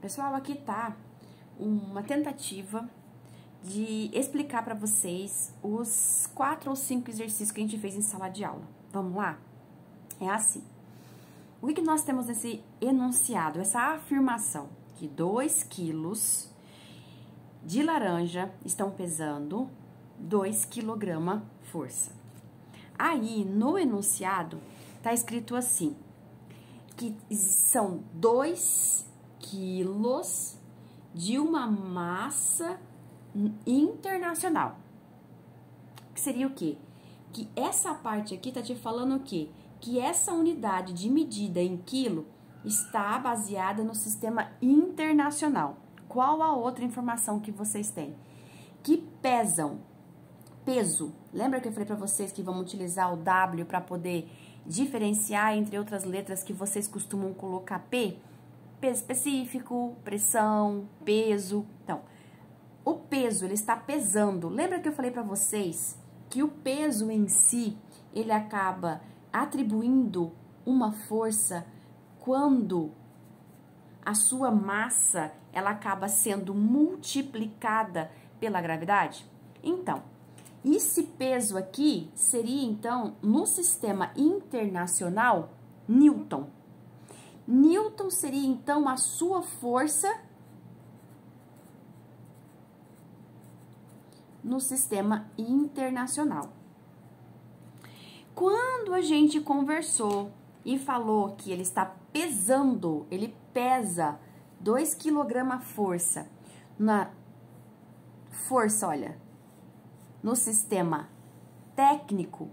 Pessoal, aqui tá uma tentativa de explicar para vocês os 4 ou 5 exercícios que a gente fez em sala de aula. Vamos lá? É assim. O que nós temos nesse enunciado, essa afirmação, que 2 quilos de laranja estão pesando 2 kg força. Aí, no enunciado, tá escrito assim, que são 2 quilos de uma massa internacional. Que seria o quê? Que essa parte aqui tá te falando o quê? Que essa unidade de medida em quilo está baseada no sistema internacional. Qual a outra informação que vocês têm? Que pesam. Peso. Lembra que eu falei para vocês que vamos utilizar o W para poder diferenciar entre outras letras que vocês costumam colocar P? Peso específico, pressão, peso. Então, o peso, ele está pesando. Lembra que eu falei para vocês que o peso em si, ele acaba atribuindo uma força quando a sua massa, ela acaba sendo multiplicada pela gravidade? Então, esse peso aqui seria, então, no sistema internacional, Newton. Newton seria, então, a sua força no sistema internacional. Quando a gente conversou e falou que ele está pesando, ele pesa 2 kg força, na força, olha, no sistema técnico,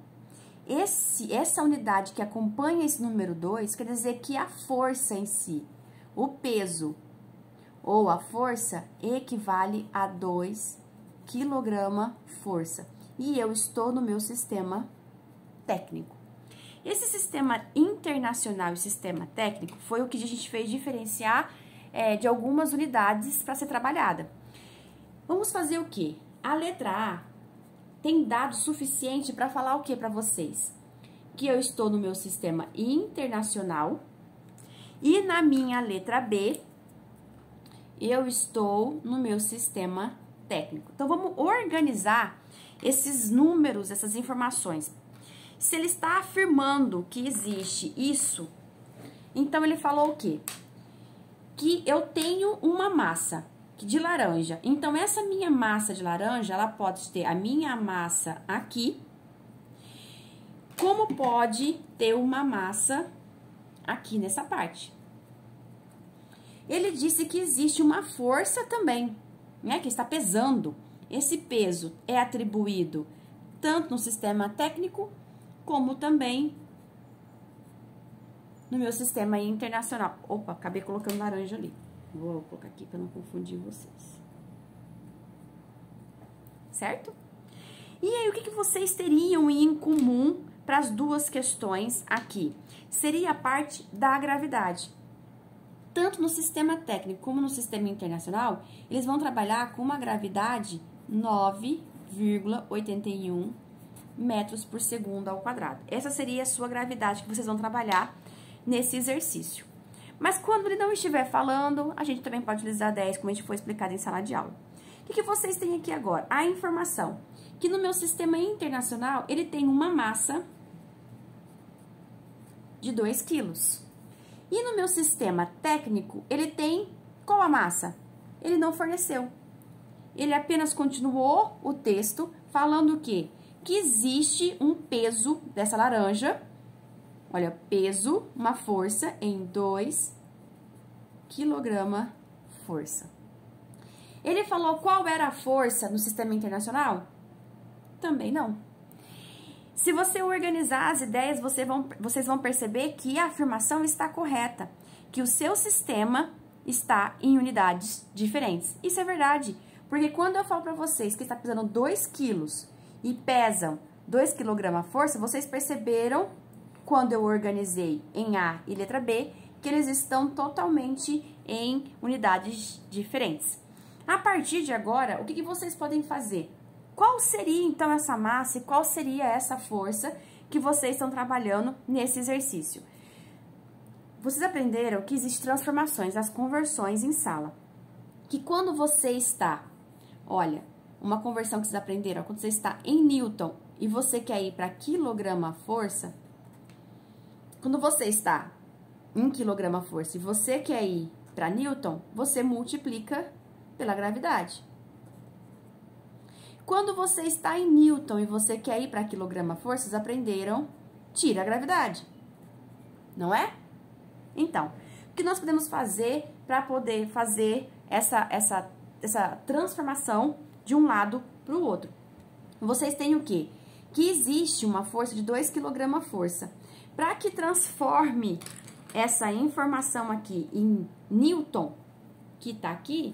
essa unidade que acompanha esse número 2, quer dizer que a força em si, o peso ou a força, equivale a 2 kg força. E eu estou no meu sistema técnico. Esse sistema internacional e sistema técnico foi o que a gente fez diferenciar de algumas unidades para ser trabalhada. Vamos fazer o quê? A letra A tem dado suficiente para falar o que para vocês? Que eu estou no meu sistema internacional e na minha letra B eu estou no meu sistema técnico. Então, vamos organizar esses números, essas informações. Se ele está afirmando que existe isso, então ele falou o quê? Que eu tenho uma massa de laranja. Então, essa minha massa de laranja, ela pode ter a minha massa aqui, como pode ter uma massa aqui nessa parte. Ele disse que existe uma força também, né, que está pesando. Esse peso é atribuído tanto no sistema técnico, como também no meu sistema internacional. Opa, acabei colocando laranja ali. Vou colocar aqui para não confundir vocês. Certo? E aí, o que vocês teriam em comum para as duas questões aqui? Seria a parte da gravidade. Tanto no sistema técnico como no sistema internacional, eles vão trabalhar com uma gravidade 9,81 metros por segundo ao quadrado. Essa seria a sua gravidade que vocês vão trabalhar nesse exercício. Mas quando ele não estiver falando, a gente também pode utilizar 10, como a gente foi explicado em sala de aula. O que vocês têm aqui agora? A informação que no meu sistema internacional, ele tem uma massa de 2 quilos. E no meu sistema técnico, ele tem qual a massa? Ele não forneceu. Ele apenas continuou o texto falando o quê? Que existe um peso dessa laranja. Olha, peso, uma força em 2 kg força. Ele falou qual era a força no sistema internacional? Também não. Se você organizar as ideias, vocês vão perceber que a afirmação está correta, que o seu sistema está em unidades diferentes. Isso é verdade, porque quando eu falo para vocês que está pesando 2 quilos e pesam 2 kg força, vocês perceberam, quando eu organizei em A e letra B, que eles estão totalmente em unidades diferentes. A partir de agora, o que vocês podem fazer? Qual seria, então, essa massa e qual seria essa força que vocês estão trabalhando nesse exercício? vocês aprenderam que existem transformações, as conversões em sala. Que quando você está, olha, uma conversão que vocês aprenderam, quando você está em Newton e você quer ir para quilograma-força, quando você está em quilograma-força e você quer ir para Newton, você multiplica pela gravidade. Quando você está em Newton e você quer ir para quilograma-força, vocês aprenderam, tira a gravidade, não é? Então, o que nós podemos fazer para poder fazer essa transformação de um lado para o outro? Vocês têm o quê? Que existe uma força de 2 kg-força. Para que transforme essa informação aqui em Newton, que tá aqui,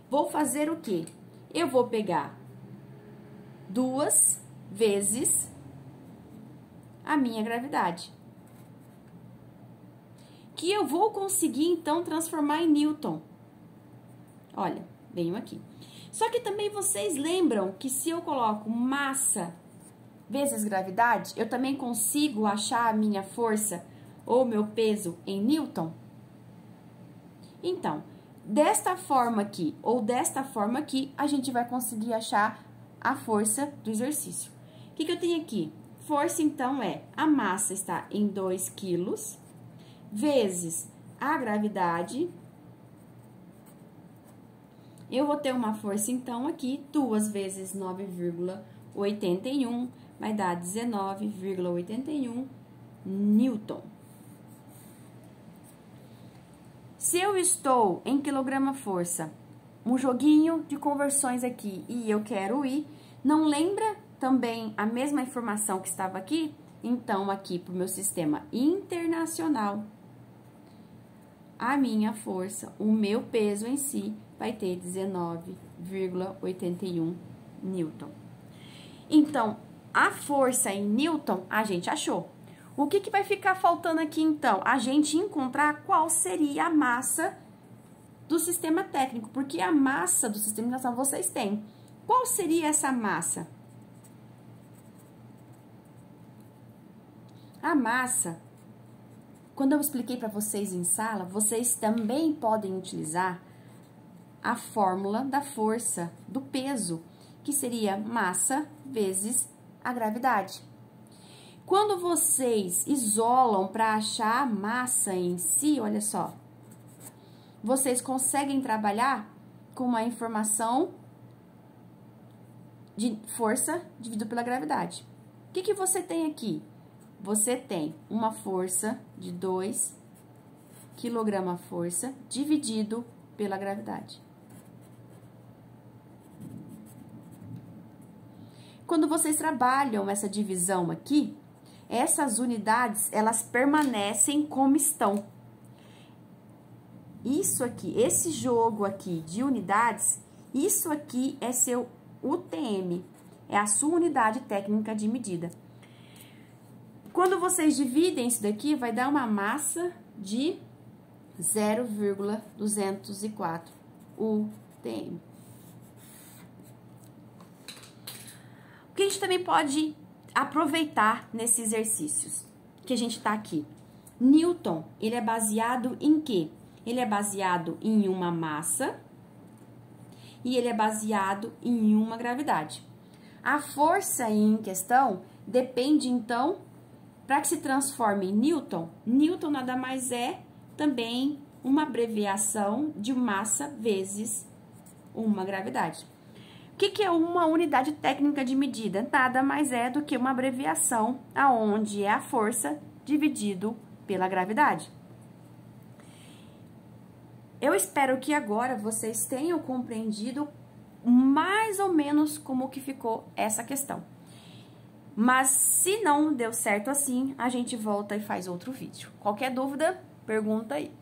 vou fazer o quê? Eu vou pegar 2 vezes a minha gravidade. Que eu vou conseguir, então, transformar em Newton. Olha, venho aqui. Só que também vocês lembram que se eu coloco massa vezes gravidade, eu também consigo achar a minha força ou meu peso em Newton? Então, desta forma aqui ou desta forma aqui, a gente vai conseguir achar a força do exercício. O que eu tenho aqui? Força, então, é a massa está em 2 quilos vezes a gravidade. Eu vou ter uma força, então, aqui, 2 vezes 9,81, vai dar 19,81 Newton. Se eu estou em quilograma-força, um joguinho de conversões aqui, e eu quero ir, não lembra também a mesma informação que estava aqui? Então, aqui para o meu sistema internacional, a minha força, o meu peso em si, vai ter 19,81 Newton. Então, a força em Newton, a gente achou. O que vai ficar faltando aqui, então? A gente encontrar qual seria a massa do sistema técnico, porque a massa do sistema de nação vocês têm. Qual seria essa massa? A massa, quando eu expliquei para vocês em sala, vocês também podem utilizar a fórmula da força, do peso, que seria massa vezes a gravidade. Quando vocês isolam para achar a massa em si, olha só, vocês conseguem trabalhar com uma informação de força dividido pela gravidade. O que você tem aqui? Você tem uma força de 2 kg-força dividido pela gravidade. Quando vocês trabalham essa divisão aqui, essas unidades, elas permanecem como estão. Isso aqui, esse jogo aqui de unidades, isso aqui é seu UTM, é a sua unidade técnica de medida. Quando vocês dividem isso daqui, vai dar uma massa de 0,204 UTM. O que a gente também pode aproveitar nesses exercícios que a gente tá aqui? Newton, ele é baseado em quê? Ele é baseado em uma massa e ele é baseado em uma gravidade. A força em questão depende, então, para que se transforme em Newton, Newton nada mais é também uma abreviação de massa vezes uma gravidade. O que é uma unidade técnica de medida? Nada mais é do que uma abreviação aonde é a força dividido pela gravidade. Eu espero que agora vocês tenham compreendido mais ou menos como que ficou essa questão. Mas se não deu certo assim, a gente volta e faz outro vídeo. Qualquer dúvida, pergunta aí.